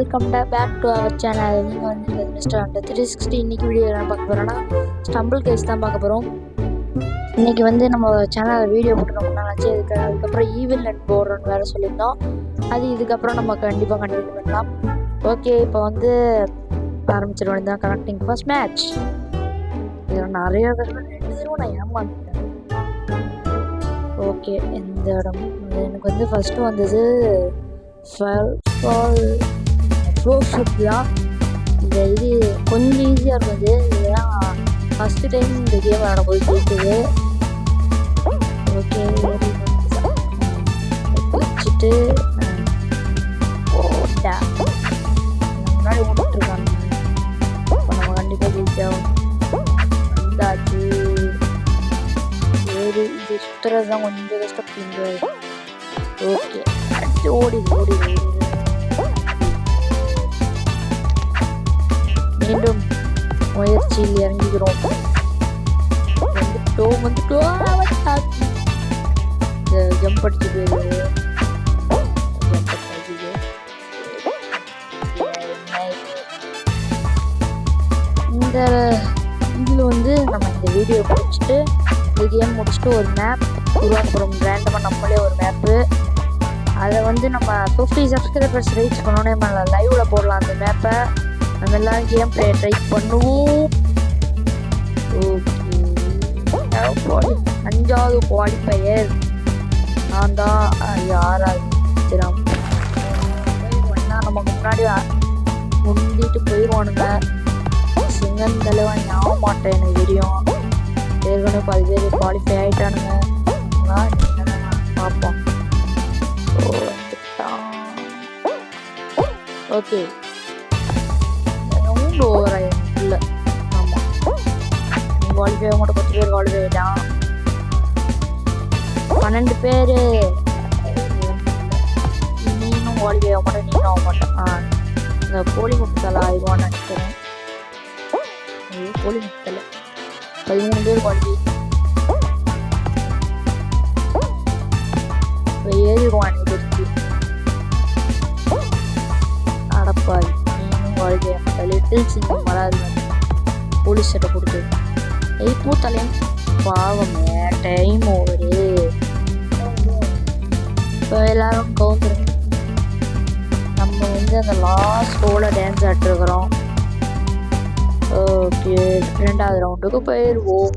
Welcome back to our channel. நீங்கள் வந்து mister under 360 இன்றைக்கி வீடியோ என்ன பார்க்க போகிறோன்னா ஸ்டம்பிள் கேஸ் தான் பார்க்க போகிறோம். இன்றைக்கி வந்து நம்ம சேனலில் வீடியோ போட்டு ரொம்ப நாள் ஆச்சு. அதுக்கப்புறம் ஈவில் நெட் போடுறோன்னு வேறு சொல்லியிருந்தோம். அது இதுக்கப்புறம் நம்ம கண்டிப்பாக கண்டினியூ பண்ணலாம். ஓகே, இப்போ வந்து ஆரம்பிச்சிட வேண்டியதான். Connecting first match. இதில் நிறைய தடவை 2 தடவை நான் ஏமாந்துட்டேன். ஓகே, இந்த இடம் எனக்கு வந்து ஃபஸ்ட்டு வந்தது தான். இந்த இது கொஞ்சம் ஈஸியாக இருந்தது. இதெல்லாம் ஃபஸ்ட்டு டைம் இந்த கேம் விளாடும்போது கேட்குது. ஓகே, வச்சுட்டு முன்னாடி ஓடிட்டுருக்காங்க. இப்போ நம்ம கண்டிப்பாக ஜெயிச்சோம். வந்தாச்சு. இது சுற்றுறது தான் கொஞ்சம் கஷ்டம். ஓகே, அடுத்து ஓடிடு. மீண்டும் முயற்சியில் இறங்குகிறோம். ஜம்ப் அடிச்சு போயிடுது. இந்த இதில் வந்து நம்ம இந்த வீடியோ முடிச்சுட்டு இந்த கேம் முடிச்சுட்டு ஒரு மேப் உருவாக்க போகிறோம். ரேண்டமாக நம்மளே ஒரு மேப்பு. அதை வந்து நம்ம 50 சப்ஸ்கிரைபர்ஸ் ரீச் பண்ணோன்னே நம்ம லைவில் போடலாம். அந்த மேப்பை நம்ம எல்லாம் கேம் ப்ளே ட்ரை பண்ணுவோம். ஓகே, 5வது குவாலிஃபயர் நான் தான். 6வது நமக்கு முன்னாடி முந்திட்டு போயிடுவானுங்க. சிங்கன் தலைவன் ஆக மாட்டேன். எனக்கு தெரியும். ஏற்கனவே 10 பேர் குவாலிஃபை ஆகிட்டானுங்க. பார்ப்போம். ஓகே, ஓவர் இல்லை. ஆமாம், குவாலிஃபை ஆக மாட்டோம். 10 பேர் குவாலிஃபை ஆகிட்டான். 12 பேர். நீனும் குவாலிஃபை ஆக மாட்டேன், நீனும் ஆக மாட்டேன். இந்த கோழி முட்டலை ஆயிடுவான்னு நினைக்கிறேன். கோழி முட்டலை 13 பேர் குவாலிஃபை. ஏறிடுவான். அடப்பாய், நீனும் வாழ்க்கை லிட்டில் சிங்கம் வராது. போலீஸ் சட்டை கொடுத்து பூத்தலையும் பாவமே. Time over. இப்போ எல்லாரும் கவுந்துரும். நம்ம வந்து அந்த லாஸ்ட் ரோல டான்ஸ் ஆட்டிருக்கிறோம். ஓகே, 2வது ரவுண்டுக்கு போயிடுவோம்.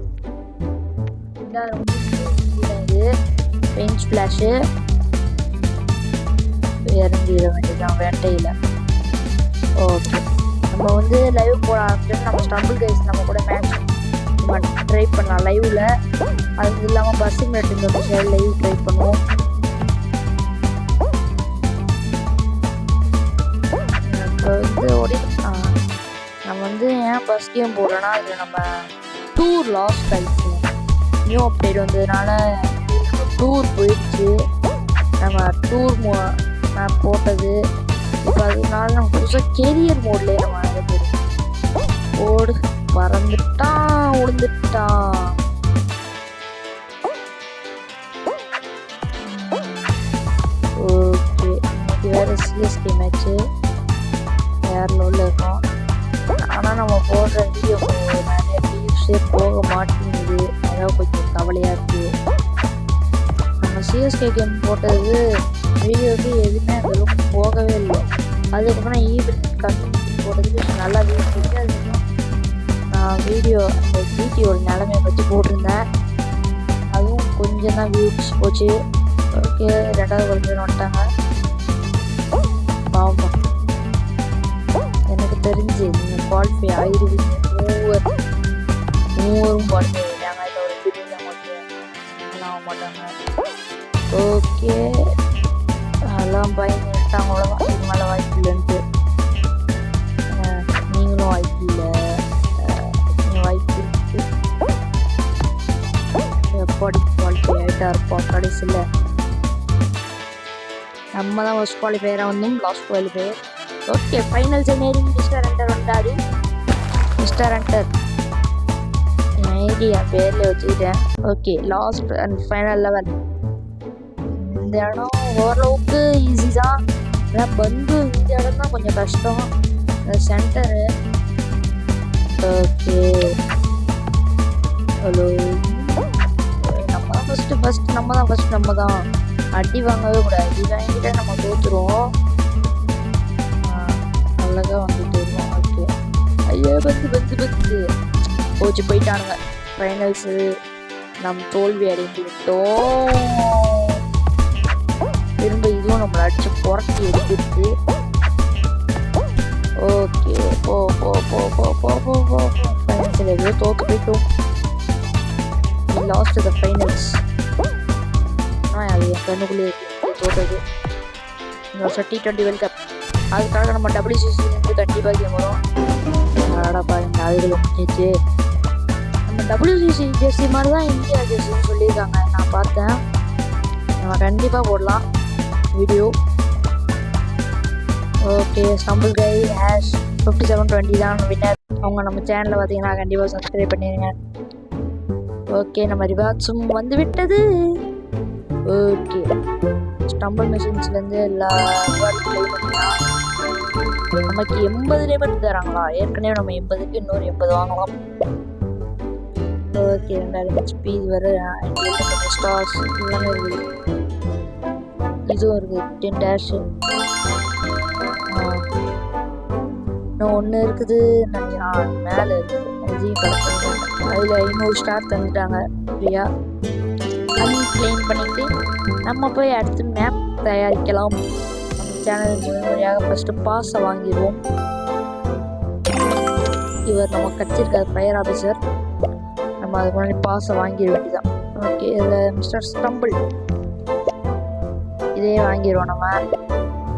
2வது ரவுண்டு பெஞ்ச் ஃப்ளாஷு இறங்கிட வேண்டியதான் வேட்டையில். ஓகே, நம்ம வந்து லைவ் போட ஆரம்பிச்சோம். நம்ம ஸ்டம்பிள் கைஸ் நம்ம கூட மேட்ச் ட்ரை பண்ணலாம் லைவில். அது இல்லாமல் பஸ்ஸிங் மேட் இந்த சைடு லைவ் ட்ரை பண்ணுவோம். இப்போ வந்து நம்ம வந்து ஏன் பஸ் கேம் போடுறோன்னா இதில் நம்ம டூர் லாஸ்ட் ஆகிடுச்சு. நியூ அப்டேட் வந்ததுனால டூர் போயிடுச்சு. நம்ம டூர் மேப் போட்டது. இப்போ அதனால நம்ம புதுசாக கெரியர் மோட்லேயே நம்ம ஓடு பறந்துட்டான் விழுந்துட்டான். ஓகே, இன்னைக்கு வேறு சிஎஸ்கே மேட்ச்சு வேறு லெவலில் இருக்கும். ஆனால் நம்ம போடுற வீடியோ நிறைய வியூஸே போக மாட்டேங்குது. அதான் கொஞ்சம் கவலையாக இருக்குது. நம்ம சிஎஸ்கே கேம் போட்டது வீடியோக்கு எதுவுமே அந்த அளவுக்கு போகவே இல்லை. அதுக்கப்புறம் ஈவெண்ட் கம்யூனிட்டி போட்டதுக்கு நல்லா வியூஸ் இருக்குது. அதுக்கப்புறம் நான் வீடியோ அந்த ஜிடியோட நிலைமையை பற்றி போட்டிருந்தேன். அதுவும் கொஞ்சம் தான் வியூஸ் போச்சு. ஓகே, 2வது குவாலிஃபை வந்துட்டாங்க. பாவம், எனக்கு தெரிஞ்சு நீங்கள் குவாலிஃபை ஆகிடுவீங்க. மூவரும் குவாலிஃபை ஆகிட்டாங்க. இதில் ஒரு பிரிவில் மட்டும் ஆக மாட்டாங்க. ஓகே, அதெல்லாம் பயந்துட்டாங்க. அவ்வளோதான், இது மேலே வாய்ப்பு இல்லைன்ட்டு. நீங்களும் வாய்ப்பு இல்லை. வாய்ப்பு இருக்கு. எப்படி குவாலிஃபை ஆகிட்டா இருப்போம். கடைசியில் நம்ம தான் ஃபர்ஸ்ட் குவாலிஃபையராக வந்தோம். Last qualifier. ஓகே, ஃபைனல் ஜெனரிங் மிஸ்டர் ஹண்டர் வந்தாரு. மிஸ்டர் ஹண்டர் ஐடியா பேரில் வச்சுக்கிட்டேன். Okay, last and final level. இந்த இடம் ஓரளவுக்கு ஈஸி தான். அதான் பந்து இந்த இடம் தான் கொஞ்சம் கஷ்டம். இந்த சென்டரு. ஓகே ஹலோ, நம்ம தான் ஃபஸ்ட்டு நம்ம தான் அடி வாங்கவே கூடாது. அடி வாங்கிட்டா நம்ம தோற்றுருவோம். அழகாக வந்துட்டு இருக்கோம். ஓகே ஐயோ பந்து போச்சு, போயிட்டானுங்க. ஃபைனல்ஸு நம் தோல்வி அடைந்து விட்டோம். திரும்ப இதுவும் நம்மளை அடிச்சு புரட்டி எடுத்துருக்கு. ஓகே போ போ போ போ போ போ போ ஃபைனல்ஸில் எவ்வளோ தோற்று போயிட்டோம். Lost the finals. ஆனால் அது என் கண்ணுக்குள்ளே தோற்றது. இந்த வருஷம் T20 வேர்ல்ட் கப். அதுக்காக நம்ம WCC கண்டிப்பாக கேம் வரும். ஆடாப்பா இந்த அதுகளை முடிஞ்சிச்சு. நம்ம WCC ஜெர்சி மாதிரி தான் இந்தியா ஜெர்சின்னு சொல்லியிருக்காங்க. நான் பார்த்தேன். நம்ம கண்டிப்பாக போடலாம் வீடியோ. ஓகே ஸ்டம்பிள் கை ஹேஷ் 5720 தான் வின்னர். அவங்க நம்ம சேனலில் பார்த்தீங்கன்னா கண்டிப்பாக சப்ஸ்கிரைப் பண்ணிடுங்க. ஓகே நம்ம ரிவார்ட்ஸும் வந்து விட்டது. ஓகே ஸ்டம்பிள் மிஷின்ஸ்லேருந்து எல்லா ரிவார்ட்டும் ப்ளே பண்ணிக்கலாம். நமக்கு 80 ரிவார்ட் தராங்களா? ஏற்கனவே நம்ம 80க்கு இன்னொரு 80 வாங்கலாம். ஓகே 2000 HP இது வர ஸ்டார்ஸ் எல்லாமே இருக்குது. இதுவும் இருக்குது 10 டேஷ். இன்னும் ஒன்று இருக்குது நினைக்கிறேன், மேலே இருக்குது. அதையும் கலெக்ட் அதில் 500 ஸ்டார் தந்துட்டாங்க இல்லையா? அதையும் கிளைம் பண்ணிவிட்டு நம்ம போய் அடுத்து மேப் தயாரிக்கலாம். நம்ம சேனல் வழியாக ஃபஸ்ட்டு பாஸை வாங்கிடுவோம். இவர் நம்ம கட்சிருக்கார் ஃபயர் ஆஃபீஸர். நம்ம அதுக்கு முன்னாடி பாஸை வாங்கிட வேண்டியதான். ஓகே இதில் மிஸ்டர் ஸ்டம்பிள் இதே வாங்கிடுவோம். நம்ம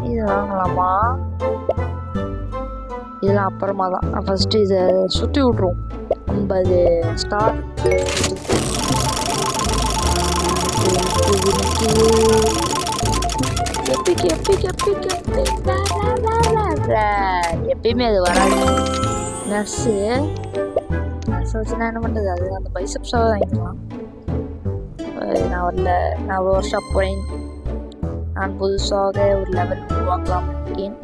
இது வாங்கலாமா? இதெல்லாம் அப்புறமா தான். ஃபஸ்ட்டு இதை சுற்றி விட்ருவோம். 50 ஸ்டார் எப்பயுமே அது வராது. நர்ஸு வச்சுன்னா என்ன பண்ணுறது? அது அந்த பைசப்ஸாக வாங்கிக்கலாம். நான் ஒரு வருஷம் போகிறேன். நான் புதுசாக ஒரு லெவல் உருவாக்கலாம் இருக்கேன்.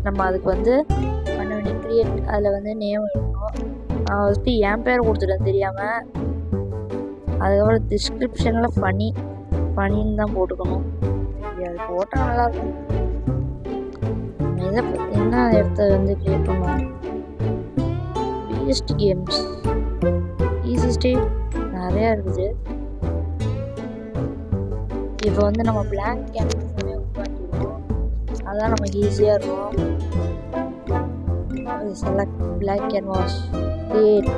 நம்ம அதுக்கு வந்து பண்ண வேண்டிய கிரியேட் அதில் வந்து நேம் எழுதணும். நான் ஃபஸ்ட்டு என் பேர் கொடுத்துட்டேன் தெரியாமல். அதுக்கப்புறம் டிஸ்கிரிப்ஷனில் ஃபனின்னு தான் போட்டுக்கணும். அது போட்டால் நல்லாயிருக்கும். என்ன இடத்த வந்து கிரியேட் பண்ணுவோம்? பிஎஸ்டி கேம்ஸ் ஈஸி ஸ்டேட் நிறையா இருக்குது. இப்போ வந்து நம்ம பிளாக் கேன்வாஸாகவே உருவாக்கிடுவோம். அதான் நமக்கு ஈஸியாக இருக்கும். Select black canvas create.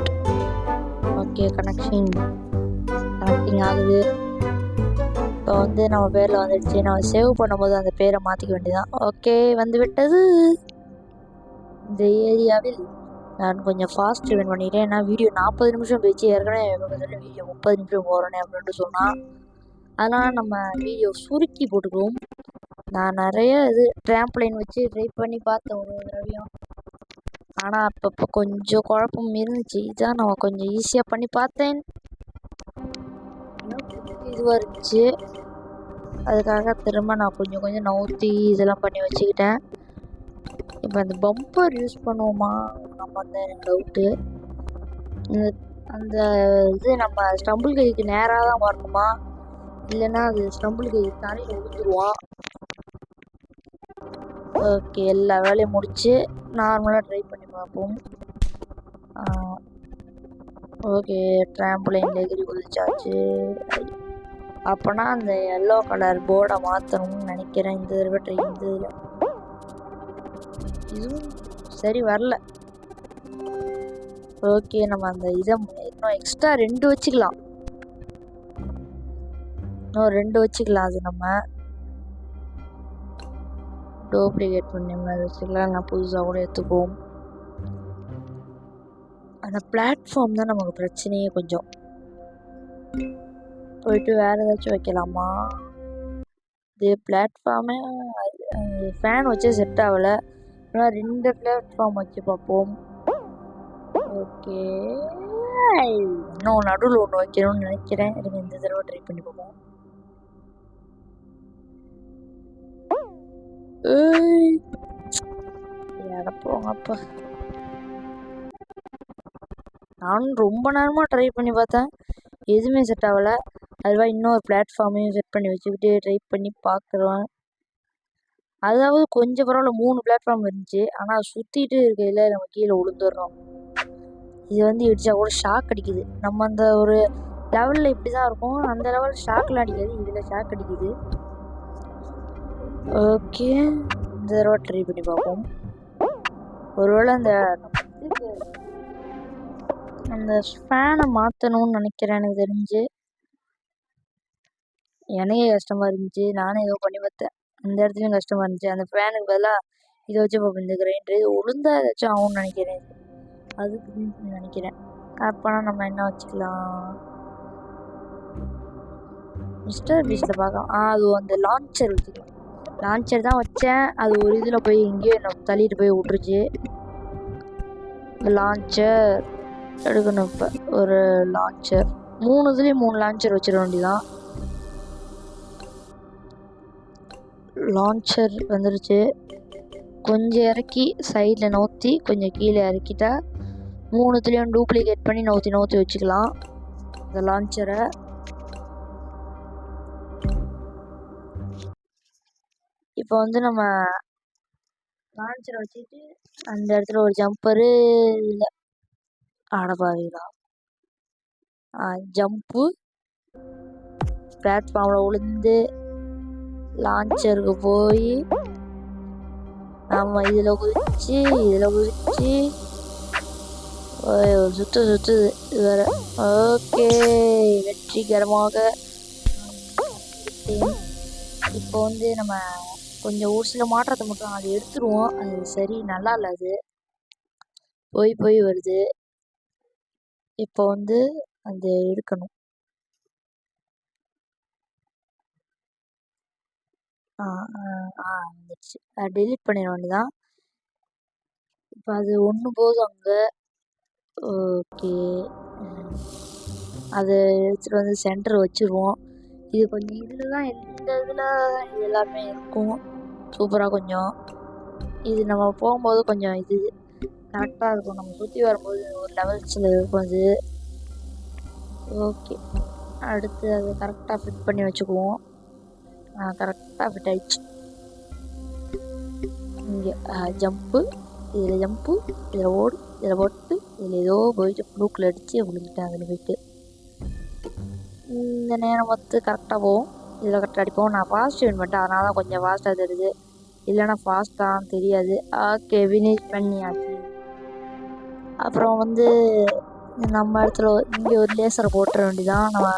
Okay connecting ஆகுது. இப்போ வந்து நம்ம பேரில் வந்துடுச்சு. நம்ம சேவ் பண்ணும்போது அந்த பேரை மாற்றிக்க வேண்டியதான். ஓகே வந்து விட்டது. இந்த ஏரியாவில் நான் கொஞ்சம் ஃபாஸ்ட் ரிவன் பண்ணிட்டேன். ஏன்னா வீடியோ 40 நிமிஷம் போயிடுச்சு. ஏற்கனவே வீடியோ 30 நிமிஷம் போகிறேனே அப்படின்ட்டு சொன்னால், அதனால் நம்ம வீடியோ சுருக்கி போட்டுக்குவோம். நான் நிறைய ட்ராம்ப்லைன் வச்சு ட்ரை பண்ணி பார்த்தேன் ஒரு தடவையும். ஆனால் அப்பப்போ கொஞ்சம் குழப்பம் இருந்துச்சு. இதான் நம்ம கொஞ்சம் ஈஸியாக பண்ணி பார்த்தேன். இதுவாக இருந்துச்சு. அதுக்காக திரும்ப நான் கொஞ்சம் நவுத்தி இதெல்லாம் பண்ணி வச்சுக்கிட்டேன். இப்போ அந்த பம்பர் யூஸ் பண்ணுவோமா நம்ம வந்து எனக்கு டவுட்டு. அந்த இது நம்ம ஸ்டம்பிள் கைக்கு நேராக தான் வரணுமா, இல்லைன்னா அது ஸ்டம்பிள் கை தண்ணியில் விழுந்துருவான். ஓகே எல்லா வேலையும் முடிச்சு நார்மலாக ட்ரை பண்ணி பார்ப்போம். ஓகே ட்ராம்புலைனில் எகிரி குதிச்சாச்சு. அப்போனா அந்த எல்லோ கலர் போர்டை மாற்றணும்னு நினைக்கிறேன். இந்த தடவை ட்ரை இதில் இதுவும் சரி வரல. ஓகே நம்ம அந்த இதை இன்னும் எக்ஸ்ட்ரா 2 வச்சுக்கலாம். இன்னும் 2 வச்சுக்கலாம். அது நம்ம டூப்ளிகேட் பண்ணி மாதிரி வச்சுக்கலாம். நான் புதுசாக கூட எடுத்துக்குவோம். அந்த பிளாட்ஃபார்ம் தான் நமக்கு பிரச்சனையே. கொஞ்சம் போயிட்டு வேறு ஏதாச்சும் வைக்கலாமா? இது பிளாட்ஃபார்மே ஃபேன் வச்சே செட் ஆகலை. ஆனால் 2 பிளாட்ஃபார்ம் வச்சு பார்ப்போம். ஓகே இன்னும் நடுவில் ஒன்று வைக்கணும்னு நினைக்கிறேன். எனக்கு இந்த தடவை ட்ரை பண்ணி பார்ப்போம். போங்கப்பா. நானும் ரொம்ப நேரமாக ட்ரை பண்ணி பார்த்தேன், எதுவுமே செட் ஆகலை. அதுவா இன்னொரு பிளாட்ஃபார்மையும் செட் பண்ணி வச்சுக்கிட்டு ட்ரை பண்ணி பார்க்குறோம். அதாவது கொஞ்சம் பரவாயில்ல, 3 பிளாட்ஃபார்ம் இருந்துச்சு. ஆனால் சுற்றிட்டு இருக்கையில் நம்ம கீழே விழுந்துடுறோம். இது வந்து இடிச்சா கூட ஷாக் அடிக்குது. நம்ம அந்த ஒரு லெவலில் இப்படி தான் இருக்கும், அந்த லெவல் ஷாக்லாம் அடிக்காது, இதில் ஷாக் அடிக்குது. ஓகே, இந்த தடவை ட்ரை பண்ணி பார்ப்போம். ஒருவேளை அந்த ஃபேனை மாற்றணும்னு நினைக்கிறேன். எனக்கு தெரிஞ்சு எனக்கே கஷ்டமாக இருந்துச்சு. நானே ஏதோ பண்ணி பார்த்தேன், அந்த இடத்துலையும் கஷ்டமாக இருந்துச்சு. அந்த ஃபேனுக்கு பதிலாக இதை வச்சு பார்ப்போம். இந்த கிரைண்டர் இது ஒழுங்கா ஏதாச்சும் ஆகும்னு நினைக்கிறேன். அதுக்கு நினைக்கிறேன். அப்போனா நம்ம என்ன வச்சுக்கலாம்? மிஸ்டர் பீஸ்டில் பார்க்கலாம். அது அந்த லான்ச்சர் வச்சுக்கலாம். லான்ச்சர் தான் வச்சேன், அது ஒரு இதில் போய் எங்கேயோ நம்ம தள்ளிட்டு போய் விட்டுருச்சு. லான்ச்சர் எடுக்கணும். இப்போ ஒரு லான்ச்சர் 3 இதுலேயும் 3 லான்ச்சர் வச்சிட வேண்டியதான். லான்ச்சர் வந்துருச்சு. கொஞ்சம் இறக்கி சைடில் நவுத்தி கொஞ்சம் கீழே இறக்கிட்டா 3துலேயும் டூப்ளிகேட் பண்ணி நவுத்தி வச்சுக்கலாம் இந்த லான்ச்சரை. இப்போ வந்து நம்ம லான்ச்சரை வச்சுட்டு அந்த இடத்துல ஒரு ஜம்பரு இல்லை ஆடப்பாவீங்களா ஜம்ப்பு பிளாட்ஃபார்மில் விழுந்து லான்ச்சருக்கு போய் நம்ம இதில் குதிச்சு சுத்துது வேற. ஓகே, வெற்றிகரமாக. இப்போ வந்து நம்ம கொஞ்சம் ஒரு சில மாற்றத்தை மட்டும் அதை எடுத்துருவோம். அது சரி நல்லா இல்லை, அது போய் வருது. இப்போ வந்து அந்த எடுக்கணும். வந்துடுச்சு. டெலீட் பண்ணிட வேண்டியதான். இப்போ அது ஒன்று போதும் அங்கே. ஓகே, அதை எடுத்துகிட்டு வந்து சென்டர் வச்சுருவோம். இது கொஞ்சம் இதில் தான் இந்த இதில் இது எல்லாமே இருக்கும் சூப்பராக. கொஞ்சம் இது நம்ம போகும்போது கொஞ்சம் இது கரெக்டாக இருக்கும். நம்ம சுற்றி வரும்போது ஒரு லெவல்ஸில் இருக்கும் அது. ஓகே, அடுத்து அதை கரெக்டாக ஃபிட் பண்ணி வச்சுக்குவோம். கரெக்டாக ஃபிட் ஆயிடுச்சு. இங்கே ஜம்ப்பு, இதில் ஜம்ப்பு, இதில் ஓடு, இதில் போட்டு இதில் ஏதோ போயிட்டு ப்ளூக்கில் அடித்து விழுந்துட்டேன். அதில் போயிட்டு இந்த நேரம் பார்த்து கரெக்டாக போவோம். இதில் கரெக்டாக அடிப்போம். நான் ஃபாஸ்ட் வின் பண்ணிட்டேன், அதனால தான் கொஞ்சம் ஃபாஸ்ட்டாக தெரியுது, இல்லைன்னா ஃபாஸ்ட்டாக தெரியாது. ஓகே, ஃபினிஷ் பண்ணியாச்சு. அப்புறம் வந்து நம்ம இடத்துல இங்கே ஒரு லேசரை போட்டுற வேண்டியதான். நம்ம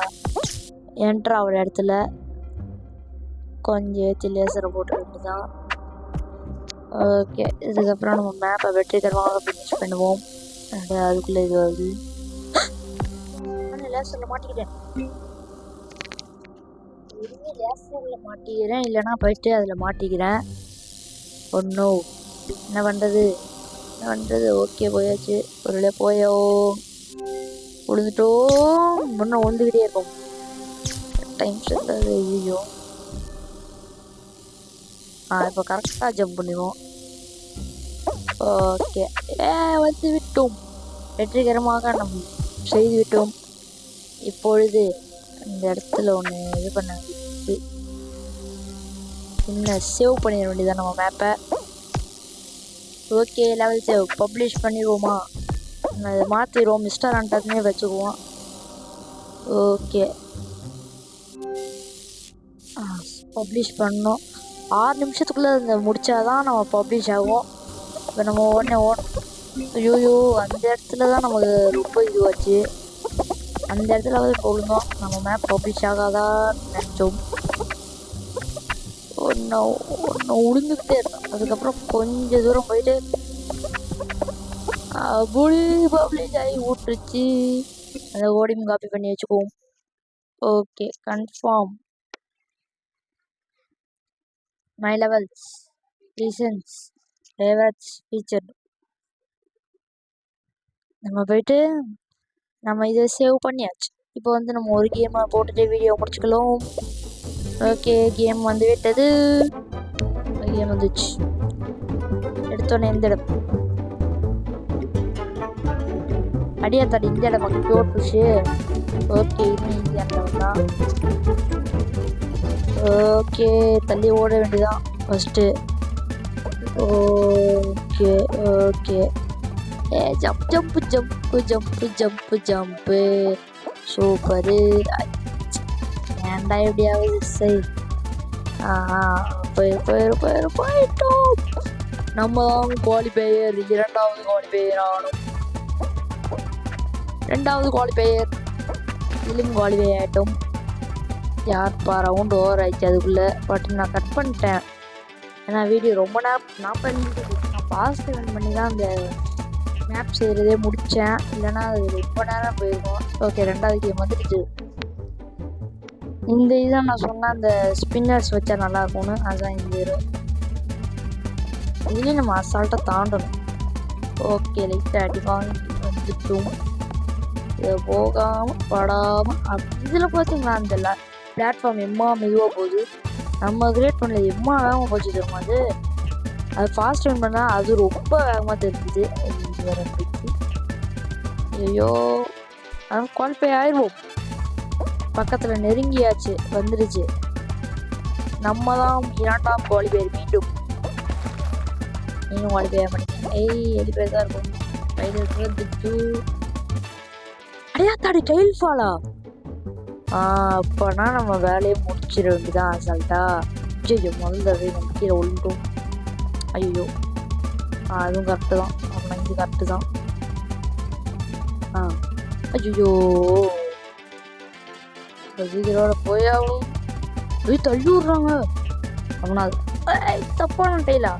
என்ட்ரு ஆகிற இடத்துல கொஞ்சம் ஏற்றி லேசரை போட்டுற வேண்டியதான். ஓகே, இதுக்கப்புறம் நம்ம மேப்பை வெற்றிகரமாக ஃபினிஷ் பண்ணுவோம். அதுக்குள்ளே இது வருது. லேசரில் மாட்டிக்கிறேன், இல்லைன்னா போயிட்டு அதில் மாட்டிக்கிறேன். ஒன்றும் என்ன பண்ணுறது. ஓகே, போயாச்சு. ஒரு வழியாக போயோ விழுந்துட்டோம். முன்னே விழுந்துக்கிட்டே இருக்கும். டைம் செட்டாது. ஐயோ, இப்போ கரெக்டாக ஜம்ப் பண்ணிடுவோம். ஓகே, வந்து விட்டோம். வெற்றிகரமாக நம்ம செய்து விட்டோம். இப்பொழுது இந்த இடத்துல ஒன்று இது பண்ண இன்னும் சேவ் பண்ணிட வேண்டியதான் நம்ம மேப்பை. ஓகே, லெவல் சேவ் பப்ளிஷ் பண்ணிடுவோமா? அதை மாற்றிடுவோம், மிஸ்டர் ஹண்டர்னே வச்சுக்குவோம். ஓகே, பப்ளிஷ் பண்ணோம். 6 நிமிஷத்துக்குள்ளே இந்த முடித்தாதான் நம்ம பப்ளிஷ் ஆகும். இப்போ நம்ம உடனே ஐயோ, அந்த இடத்துல தான் நமக்கு ரொம்ப இதுவாச்சு. அந்த இடத்துல வந்து போகணும். நம்ம மேப் பப்ளிஷ் ஆகாதான் நினச்சோம். ஒன்று உளுந்துக்கிட்டே இருக்கும். அதுக்கப்புறம் கொஞ்சம் தூரம் போயிட்டு பப்ளிஷ் ஆகி விட்டுருச்சு. அந்த ஓடியும் காப்பி பண்ணி வச்சுக்குவோம். Okay, confirm my levels reasons favourites feature. நம்ம போயிட்டு நம்ம இதை சேவ் பண்ணியாச்சு. இப்போ வந்து நம்ம ஒரு கேமை போட்டுட்டு வீடியோ முடிச்சுக்கலாம். ஓகே, கேம் வந்து விட்டது. கேம் வந்துச்சு. எடுத்தோன்னே எந்த இடம் அடியா தாடி இந்த இடம் பியூர் ஃபிஷ். ஓகே இன்னும் ஈஸியான இடம் தான். ஓகே தள்ளி ஓட வேண்டியதான் first. Okay okay jump jump jump jump jump jump super. ஏன்டா எப்படியாவது சரி போயிட்டோம். நம்ம தான் குவாலிஃபையர். இரண்டாவது குவாலிஃபையர் ஆகணும். ரெண்டாவது குவாலிஃபையர் இதிலும் குவாலிஃபை ஆகிட்டோம். யார்ப்பா ரவுண்ட் ஓவர் ஆயிடுச்சு அதுக்குள்ளே. பட் நான் கட் பண்ணிட்டேன். ஏன்னா வீடியோ ரொம்ப நேரம் 40 நிமிஷம் நான் பாஸ்ட் ரன் பண்ணி தான் அந்த மேப் செய்கிறதே முடித்தேன். இல்லைன்னா அது ரொம்ப நேரம் போயிருக்கும். ஓகே ரெண்டாவது கேம் வந்துடுச்சு. இந்த இதுதான் நான் சொன்னேன் அந்த ஸ்பின்னர்ஸ் வச்சா நல்லாயிருக்கும்னு. அதுதான் இந்த இதுலேயும் நம்ம அசால்ட்டாக தாண்டணும். ஓகே லைட்டாக அடிவாங்க வந்துட்டோம். இதை போகாமல் படாமல் இதில் பார்த்தீங்களா அந்த பிளாட்ஃபார்ம் எம்மா மெதுவாக போகுது. நம்ம கிரியேட் பண்ணல எம்மா வேகமாக போச்சு தெரியுமா அது ஃபாஸ்ட் ரன் பண்ணால் அது ரொம்ப வேகமாக தெரிஞ்சுது. இது வேறு போயிடுச்சு. ஐயோ ஆனால் குவாலிஃபை ஆயிடுவோம். பக்கத்தில் நெருங்கியாச்சு வந்துடுச்சு. நம்ம தான் இரண்டாம் குவாலிஃபையர். மீண்டும் நீங்களும் குவாலிஃபை பண்ணிக்கங்க. எலிபேர் தான் இருக்கும். அடையா தாடி டைல் ஃபாலா. அப்போனா நம்ம வேலையை முடிச்சிட வேண்டியதான் அசால்ட்டா. ஐயோ முதல்ல நம்ம கீழே ஒழுங்கும். ஐயோ அதுவும் கரெக்டு தான். அப்படின்னா இது கரெக்டு தான். ஐயோ சீக்கிரோட போயாவும் தள்ளி விட்றாங்க. அப்படின்னா தப்பான டைலா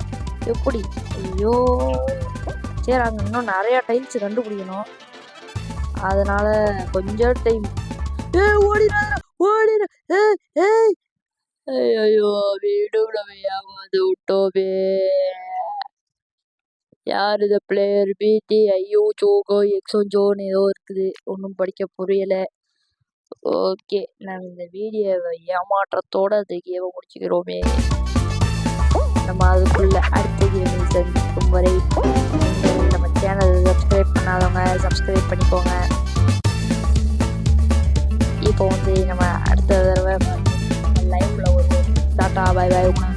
எப்படி? ஐயோ சரி அங்கே இன்னும் நிறையா டைல்ஸ் கண்டுபிடிக்கணும். அதனால கொஞ்சம் டைம். ஓடிடு ஐயோ வீடுமே ஏமாந்து விட்டோமே. யார் இந்த பிளேயர்? பிடி ஐயோ ஜோகோ எக்ஸோ ஜோன் ஏதோ இருக்குது. ஒன்றும் படிக்க புரியலை. ஓகே நான் இந்த வீடியோவை ஏமாற்றத்தோட அந்த கேமை முடிச்சுக்கிறோமே. நம்ம அதுக்குள்ள அடுத்த கேமில் சந்திக்கும் வரை நம்ம சேனல் சப்ஸ்கிரைப் பண்ணாதவங்க சப்ஸ்கிரைப் பண்ணிக்கோங்க. இப்போ நம்ம அடுத்த தடவை லைவ்ல ஒரு டாட்டா பை பை.